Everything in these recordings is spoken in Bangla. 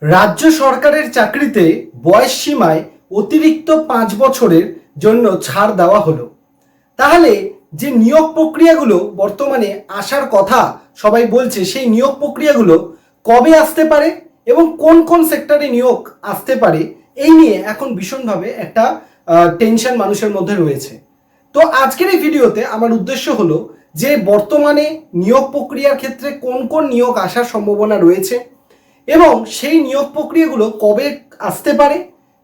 রাজ্য সরকারের চাকরিতে বয়স সীমায় অতিরিক্ত 5 বছরের জন্য ছাড় দেওয়া হলো। তাহলে যে নিয়োগ প্রক্রিয়াগুলো বর্তমানে আসার কথা সবাই বলছে, সেই নিয়োগ প্রক্রিয়াগুলো কবে আসতে পারে এবং কোন কোন সেক্টরে নিয়োগ আসতে পারে, এই নিয়ে এখন ভীষণভাবে একটা টেনশন মানুষের মধ্যে রয়েছে। তো আজকের এই ভিডিওতে আমার উদ্দেশ্য হলো যে বর্তমানে নিয়োগ প্রক্রিয়ার ক্ষেত্রে কোন কোন নিয়োগ আসার সম্ভাবনা রয়েছে এবং সেই নিয়োগ প্রক্রিয়াগুলো কবে আসতে পারে,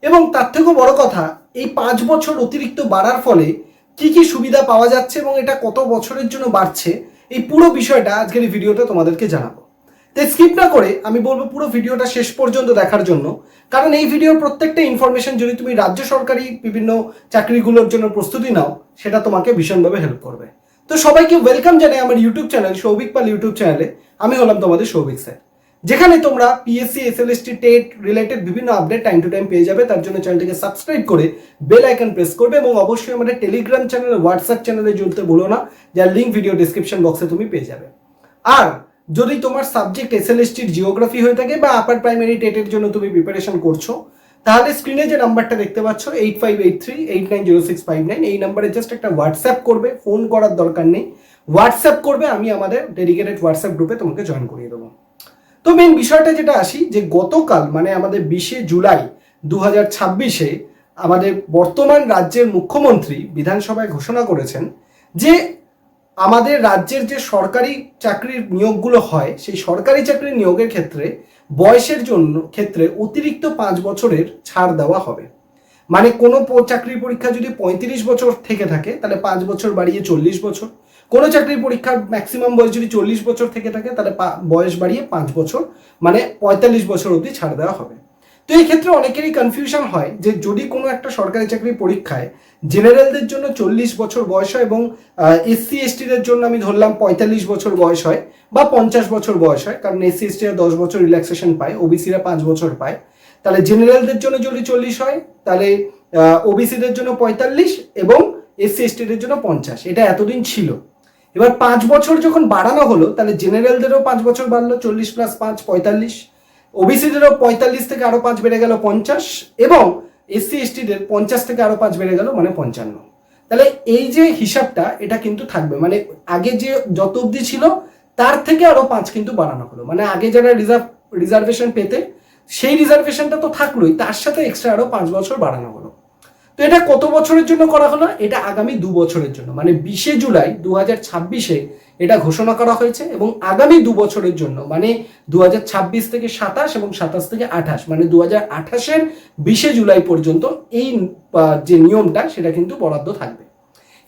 এবং তার থেকেও বড় কথা, এই 5 বছর অতিরিক্ত বাড়ার ফলে কি কি সুবিধা পাওয়া যাচ্ছে এবং এটা কত বছরের জন্য বাড়ছে, এই পুরো বিষয়টা আজকের এই ভিডিওতে তোমাদেরকে জানাবো। তাই স্কিপ না করে আমি বলবো পুরো ভিডিওটা শেষ পর্যন্ত দেখার জন্য, কারণ এই ভিডিওর প্রত্যেকটা ইনফরমেশন যদি তুমি রাজ্য সরকারি বিভিন্ন চাকরিগুলোর জন্য প্রস্তুতি নাও, সেটা তোমাকে ভীষণভাবে হেল্প করবে। তো সবাইকে ওয়েলকাম জানাই আমার ইউটিউব চ্যানেল সৌভিক পাল ইউটিউব চ্যানেলে। আমি হলাম তোমাদের সৌভিক স্যার, যেখানে তোমরা পিএসসি, এসএলএসটি, টেট রিলেটেড বিভিন্ন আপডেট টাইম টু টাইম পেয়ে যাবে। তার জন্য চ্যানেলটিকে সাবস্ক্রাইব করে বেল আইকন প্রেস করবে এবং অবশ্যই আমাদের টেলিগ্রাম চ্যানেল, হোয়াটসঅ্যাপ চ্যানেলে জুড়তে ভুলো না, যার লিঙ্ক ভিডিও ডিসক্রিপশন বক্সে তুমি পেয়ে যাবে। আর যদি তোমার সাবজেক্ট এসএলএসটির জিওগ্রাফি হয়ে থাকে বা আপার প্রাইমারি টেটের জন্য তুমি প্রিপারেশন করছো, তাহলে স্ক্রিনে যে নাম্বারটা দেখতে পাচ্ছ 8583890659, এই নাম্বারে জাস্ট একটা হোয়াটসঅ্যাপ করবে, ফোন করার দরকার নেই, হোয়াটসঅ্যাপ করবে, আমি আমাদের ডেডিকেটেড হোয়াটসঅ্যাপ গ্রুপে তোমাকে জয়েন করিয়ে দেবো। তো মেন বিষয়টা যেটা আসি, যে গতকাল মানে আমাদের 20শে জুলাই 2026-এ আমাদের বর্তমান রাজ্যের মুখ্যমন্ত্রী বিধানসভায় ঘোষণা করেছেন যে আমাদের রাজ্যের যে সরকারি চাকরির নিয়োগগুলো হয়, সেই সরকারি চাকরির নিয়োগের ক্ষেত্রে বয়সের জন্য ক্ষেত্রে অতিরিক্ত 5 বছরের ছাড় দেওয়া হবে। মানে কোনো চাকরির পরীক্ষা যদি 35 বছর থেকে থাকে, তাহলে 5 বছর বাড়িয়ে 40 বছর। কোনো চাকরির পরীক্ষার ম্যাক্সিমাম বয়স যদি 40 বছর থেকে থাকে, তাহলে বয়স বাড়িয়ে 5 বছর মানে 45 বছর অবধি ছাড় দেওয়া হবে। তো এই ক্ষেত্রে অনেকেরই কনফিউশন হয় যে যদি কোনো একটা সরকারি চাকরির পরীক্ষায় জেনারেলদের জন্য 40 বছর বয়স হয় এবং এসসি এসটিদের জন্য আমি ধরলাম 45 বছর বয়স হয় বা 50 বছর বয়স হয়, কারণ এসসি এসটিরা 10 বছর রিল্যাক্সেশন পায়, ওবিসিরা 5 বছর পায়, তাহলে জেনারেলদের জন্য যদি 40 হয়, তাহলে ওবিসিদের জন্য 45 এবং এসসি এসটিদের জন্য 50। এটা এতদিন ছিল। এবার 5 বছর যখন বাড়ানো হলো, তাহলে জেনারেলদেরও 5 বছর বাড়লো, 40 + 5 45, ওবিসিদেরও 45 থেকে আরো 5 বেড়ে গেল 50, এবং এসসি এসটিদের 50 থেকে আরো 5 বেড়ে গেল মানে 55। তাহলে এই যে হিসাবটা, এটা কিন্তু থাকবে, মানে আগে যে যত অবধি ছিল তার থেকে আরো 5 কিন্তু বাড়ানো হলো। মানে আগে যারা রিজার্ভেশন পেতে, সেই রিজার্ভেশনটা তো থাকলোই, তার সাথে এক্সট্রা আরো 5 বছর বাড়ানো হলো। তো এটা কত বছরের জন্য করা হলো? এটা আগামী 2 বছরের জন্য, মানে 20শে জুলাই 2026-এ এটা ঘোষণা করা হয়েছে এবং আগামী 2 বছরের জন্য, মানে 2026 থেকে 27 এবং 27 থেকে 28, মানে 2028-এর 20শে জুলাই পর্যন্ত এই যে নিয়মটা, সেটা কিন্তু বরাদ্দ থাকবে।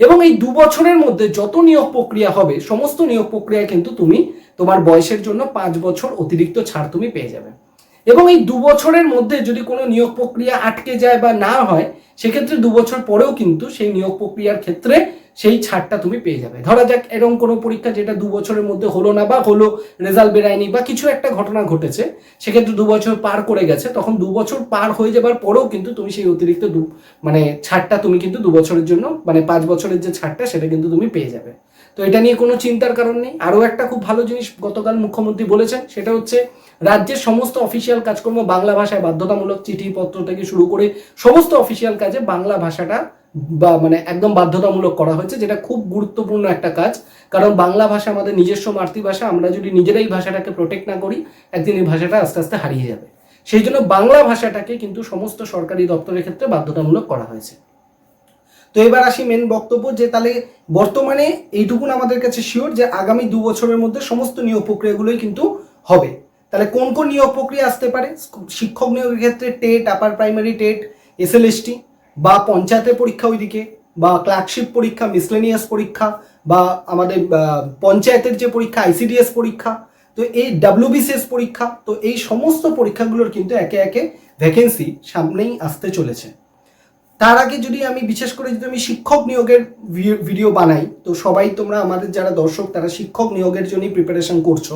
এবং এই 2 বছরের মধ্যে যত নিয়োগ প্রক্রিয়া হবে, সমস্ত নিয়োগ প্রক্রিয়ায় কিন্তু তুমি তোমার বয়সের জন্য 5 বছর অতিরিক্ত ছাড় তুমি পেয়ে যাবে। এবং এই 2 বছরের মধ্যে যদি কোনো নিয়োগ প্রক্রিয়া আটকে যায় বা না হয়, সেক্ষেত্রে 2 বছর পরেও কিন্তু সেই নিয়োগ প্রক্রিয়ার ক্ষেত্রে সেই ছাড়টা তুমি পেয়ে যাবে। ধরা যাক এরকম কোনো পরীক্ষা যেটা 2 বছরের মধ্যে হলো না, বা হলো রেজাল্ট বেরায়নি, বা কিছু একটা ঘটনা ঘটেছে, সেক্ষেত্রে 2 বছর পার করে গেছে, তখন 2 বছর পার হয়ে যাবার পরেও কিন্তু তুমি সেই অতিরিক্ত মানে ছাড়টা তুমি কিন্তু 2 বছরের জন্য, মানে 5 বছরের যে ছাড়টা, সেটা কিন্তু তুমি পেয়ে যাবে। তো এটা নিয়ে কোনো চিন্তার কারণ নেই। আরও একটা খুব ভালো জিনিস গতকাল মুখ্যমন্ত্রী বলেছেন, সেটা হচ্ছে রাজ্যের সমস্ত অফিসিয়াল কাজকর্ম বাংলা ভাষায় বাধ্যতামূলক, চিঠিপত্র থেকে শুরু করে সমস্ত অফিসিয়াল কাজে বাংলা ভাষাটা বা মানে একদম বাধ্যতামূলক করা হয়েছে, যেটা খুব গুরুত্বপূর্ণ একটা কাজ। কারণ বাংলা ভাষা আমাদের নিজস্ব মাতৃভাষা, আমরা যদি নিজেরাই ভাষাটাকে প্রোটেক্ট না করি, একদিন এই ভাষাটা আস্তে আস্তে হারিয়ে যাবে। সেই জন্য বাংলা ভাষাটাকে কিন্তু সমস্ত সরকারি দপ্তরের ক্ষেত্রে বাধ্যতামূলক করা হয়েছে। তো এবার আসি মেন বক্তব্য, যে তাহলে বর্তমানে এইটুকুন আমাদের কাছে শিওর যে আগামী 2 বছরের মধ্যে সমস্ত নিয়োগ প্রক্রিয়াগুলোই কিন্তু হবে। তাহলে কোন কোন নিয়োগ প্রক্রিয়া আসতে পারে? শিক্ষক নিয়োগের ক্ষেত্রে TET, upper primary TET, SLST, বা পঞ্চায়েতের পরীক্ষা ওইদিকে, বা ক্লার্কশিপ পরীক্ষা, মিসলেনিয়াস পরীক্ষা, বা আমাদের পঞ্চায়েতের যে পরীক্ষা আইসিডিএস পরীক্ষা, তো এই ডাব্লিউবিসিএস পরীক্ষা, তো এই সমস্ত পরীক্ষাগুলোর কিন্তু একে একে ভ্যাকেন্সি সামনেই আসতে চলেছে। তার আগে যদি আমি বিশেষ করে যদি আমি শিক্ষক নিয়োগের ভিডিও বানাই, তো সবাই তোমরা আমাদের যারা দর্শক, তারা শিক্ষক নিয়োগের জন্যই প্রিপারেশন করছো,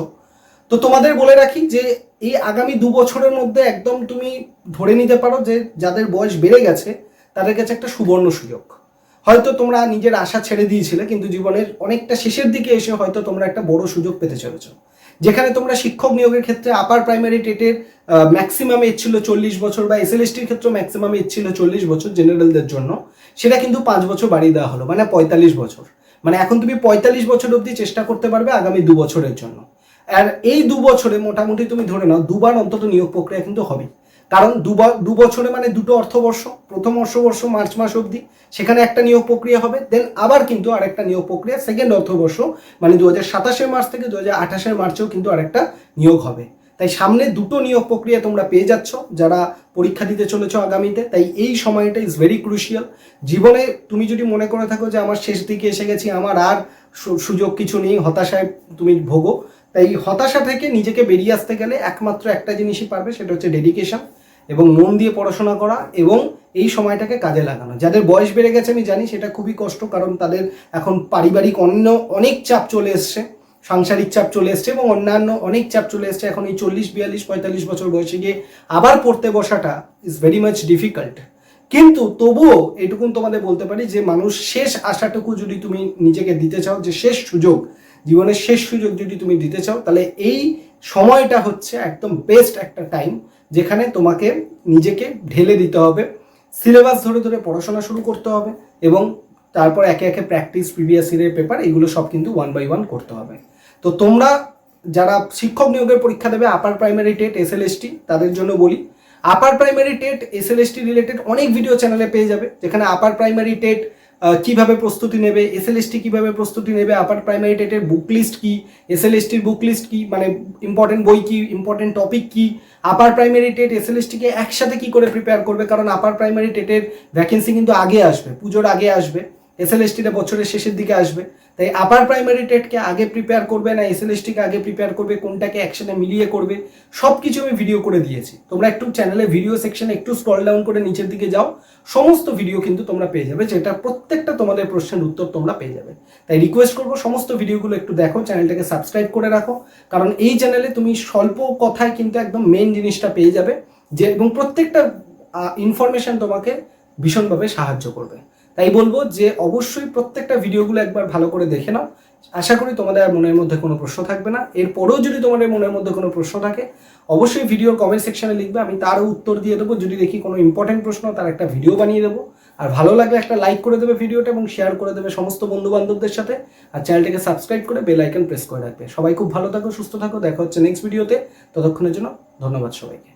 তো তোমাদের বলে রাখি যে এই আগামী 2 বছরের মধ্যে একদম তুমি ধরে নিতে পারো যে যাদের বয়স বেড়ে গেছে, তাদের কাছে একটা সুবর্ণ সুযোগ। হয়তো তোমরা নিজের আশা ছেড়ে দিয়েছিলে, কিন্তু জীবনের অনেকটা শেষের দিকে এসে হয়তো তোমরা একটা বড় সুযোগ পেতে চলেছো, যেখানে তোমরা শিক্ষক নিয়োগের ক্ষেত্রে আপার প্রাইমারি টেটের ম্যাক্সিমাম এজ ছিল 40 বছর, বা এসএলএসটির ক্ষেত্রে ম্যাক্সিমাম এজ ছিল 40 বছর জেনারেলদের জন্য, সেটা কিন্তু 5 বছর বাড়িয়ে দেওয়া হলো, মানে 45 বছর। মানে এখন তুমি 45 বছর অবধি চেষ্টা করতে পারবে আগামী 2 বছরের জন্য। আর এই 2 বছরে মোটামুটি তুমি ধরে নাও 2বার অন্তত নিয়োগ প্রক্রিয়া কিন্তু হবে। কারণ 2 বছরে মানে 2টো অর্থবর্ষ, প্রথম অর্থবর্ষ মার্চ মাস অবধি সেখানে একটা নিয়োগ প্রক্রিয়া হবে, দেন আবার কিন্তু আরেকটা নিয়োগ প্রক্রিয়া সেকেন্ড অর্থবর্ষ মানে 2027 মার্চ থেকে 2028 মার্চেও কিন্তু আরেকটা নিয়োগ হবে। তাই সামনে 2টো নিয়োগ প্রক্রিয়া তোমরা পেয়ে যাচ্ছ যারা পরীক্ষা দিতে চলেছ আগামীতে। তাই এই সময়টা ইজ ভেরি ক্রুশিয়াল। জীবনে তুমি যদি মনে করে থাকো যে আমার শেষ দিকে এসে গেছি, আমার আর সুযোগ কিছু নেই, হতাশায় তুমি ভোগো, তাই হতাশা থেকে নিজেকে বেরিয়ে আসতে গেলে একমাত্র একটা জিনিসই পারবে, সেটা হচ্ছে ডেডিকেশন এবং মন দিয়ে পড়াশোনা করা এবং এই সময়টাকে কাজে লাগানো। যাদের বয়স বেড়ে গেছে আমি জানি সেটা খুবই কষ্ট, কারণ তাদের এখন পারিবারিক অনেক চাপ চলে এসছে, সাংসারিক চাপ চলে এসছে এবং অন্যান্য অনেক চাপ চলে এসছে। এখন এই 40, 42, 45 বছর বয়সে গিয়ে আবার পড়তে বসাটা ইজ ভেরি মাচ ডিফিকাল্ট। কিন্তু তবুও এটুকুন তোমাদের বলতে পারি যে মানুষ শেষ আশাটুকু যদি তুমি নিজেকে দিতে চাও, যে শেষ সুযোগ, জীবনের শেষ সুযোগ যদি তুমি দিতে চাও, তাহলে এই সময়টা হচ্ছে একদম বেস্ট একটা টাইম, যেখানে তোমাকে নিজেকে ঢেলে দিতে হবে, সিলেবাস ধরে ধরে পড়াশোনা শুরু করতে হবে এবং তারপর একে একে প্র্যাকটিস, প্রিভিয়াস ইয়ারের পেপার, এগুলো সব কিন্তু 1 by 1 করতে হবে। তো তোমরা যারা শিক্ষক নিয়োগের পরীক্ষা দেবে আপার প্রাইমারি টেট, এসএলএসটি, তাদের জন্য বলি upper primary TET, SLST related অনেক ভিডিও চ্যানেলে পেয়ে যাবে, যেখানে আপার প্রাইমারি টেট কিভাবে প্রস্তুতি নেবে, এসএলএসটি কিভাবে প্রস্তুতি নেবে, আপার প্রাইমারি টেটের বুক লিস্ট কি, এসএলএসটির বুক লিস্ট কি, মানে ইম্পর্টেন্ট বই কি, ইম্পর্টেন্ট টপিক কি, আপার প্রাইমারি টেট এসএলএসটিকে একসাথে কি করে প্রিপেয়ার করবে, কারণ আপার প্রাইমারি টেটের ভ্যাকেন্সি কিন্তু আগে আসবে, পুজোর আগে আসবে, এসএলএসটিটা বছরের শেষের দিকে আসবে। তাই আপার প্রাইমারি টেটকে আগে প্রিপেয়ার করবে না এসএলএসটিকে আগে প্রিপেয়ার করবে, কোনটাকে একসাথে মিলিয়ে করবে, সব কিছু আমি ভিডিও করে দিয়েছি। তোমরা একটু চ্যানেলে ভিডিও সেকশনে একটু স্ক্রল ডাউন করে নিচের দিকে যাও, সমস্ত ভিডিও কিন্তু তোমরা পেয়ে যাবে, যেটা প্রত্যেকটা তোমাদের প্রশ্নের উত্তর তোমরা পেয়ে যাবে। তাই রিকোয়েস্ট করবো সমস্ত ভিডিওগুলো একটু দেখো, চ্যানেলটাকে সাবস্ক্রাইব করে রাখো, কারণ এই চ্যানেলে তুমি স্বল্প কথায় কিন্তু একদম মেন জিনিসটা পেয়ে যাবে, যে এবং প্রত্যেকটা ইনফরমেশন তোমাকে ভীষণভাবে সাহায্য করবে। তাই বলবো যে অবশ্যই প্রত্যেকটা ভিডিওগুলো একবার ভালো করে দেখে নাও। আশা করি তোমাদের আর মনের মধ্যে কোনো প্রশ্ন থাকবে না। এরপরেও যদি তোমাদের মনের মধ্যে কোনো প্রশ্ন থাকে অবশ্যই ভিডিওর কমেন্ট সেকশনে লিখবে, আমি তারও উত্তর দিয়ে দেবো। যদি দেখি কোনো ইম্পর্টেন্ট প্রশ্ন, তার একটা ভিডিও বানিয়ে দেবো। আর ভালো লাগলে একটা লাইক করে দেবে ভিডিওটা এবং শেয়ার করে দেবে সমস্ত বন্ধু বান্ধবদের সাথে। আর চ্যানেলটাকে সাবস্ক্রাইব করে বেল আইকন প্রেস করে রাখবে। সবাই খুব ভালো থাকো, সুস্থ থাকো, দেখা হচ্ছে নেক্সট ভিডিওতে। ততক্ষণের জন্য ধন্যবাদ সবাইকে।